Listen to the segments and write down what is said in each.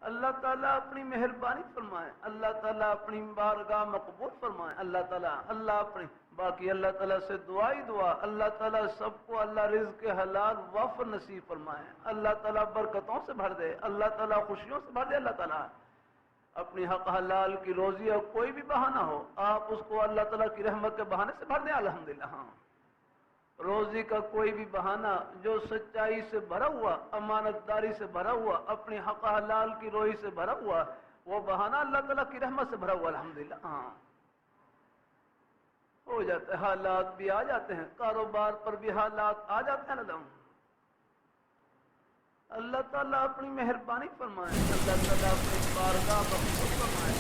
اللہ تعالیٰ اپنی مہربانی فرمائے، اللہ تعالیٰ اپنی بارگاہ مقبول فرمائے، اللہ اپنی باقی اللہ تعالیٰ سے دعا ہی دعا، اللہ تعالیٰ سب کو اللہ رزق حلال وافر نصیب فرمائے، اللہ تعالیٰ برکتوں سے بھر دے، اللہ تعالیٰ خوشیوں سے بھر دے، اللہ تعالیٰ اپنی حق حلال کی روزی اور کوئی بھی بہانہ ہو آپ اس کو اللہ تعالیٰ کی رحمت کے بہانے سے بھر دیں الحمدللہ۔ ہاں روزی کا کوئی بھی بہانہ جو سچائی سے بھرا ہوا، امانت داری سے بھرا ہوا، اپنی حق حلال کی روزی سے بھرا ہوا، وہ بہانہ اللہ تعالیٰ کی رحمت سے بھرا ہوا الحمدللہ۔ ہاں ہو جاتا ہے، حالات بھی آ جاتے ہیں، کاروبار پر بھی حالات آ جاتے ہیں نا، اللہ تعالیٰ اپنی مہربانی فرمائے، اللہ تعالیٰ اپنی بارگاہ مقبول فرمائے،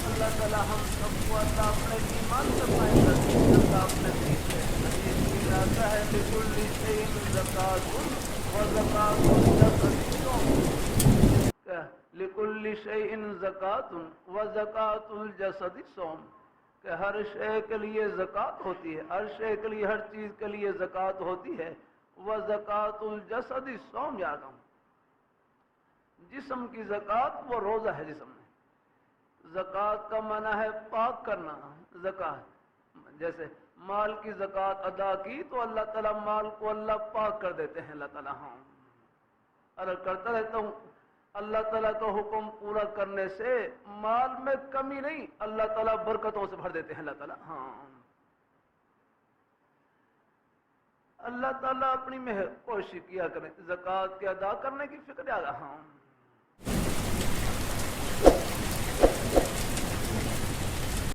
اللہ تعالیٰ ہم سب کو اللہ اپنے ایمان سے قائم رکھے، اللہ اپنے دین سے حدیث میں آتا ہے لِكُلِّ شَيْءٍ زَكَاةٌ وَزَكَاةُ الْجَسَدِ صَوْمٌ، لِكُلِّ شَيْءٍ زَكَاةٌ وَزَكَاةُ الْجَسَدِ صَوْمٌ، کہ ہر شے کے لیے زکوٰۃ ہوتی ہے، ہر شے کے لیے، ہر چیز کے لیے زکوٰۃ ہوتی ہے، وَزَكَاةُ الْجَسَدِ صَوْمٌ، یاد ہوں جسم کی زکوٰۃ وہ روزہ ہے جسم میں، زکوٰۃ کا معنی ہے پاک کرنا، زکوٰۃ جیسے مال کی زکوٰۃ ادا کی تو اللہ تعالیٰ مال کو اللہ پاک کر دیتے ہیں، اللہ تعالیٰ ہاں عرض کرتا رہتا ہوں اللہ تعالیٰ کا حکم پورا کرنے سے مال میں کمی نہیں، اللہ تعالیٰ برکتوں سے بھر دیتے ہیں، اللہ تعالیٰ ہاں اللہ تعالیٰ اپنی کوشش کیا کریں، زکوٰۃ کے ادا کرنے کی فکر آگا ہاں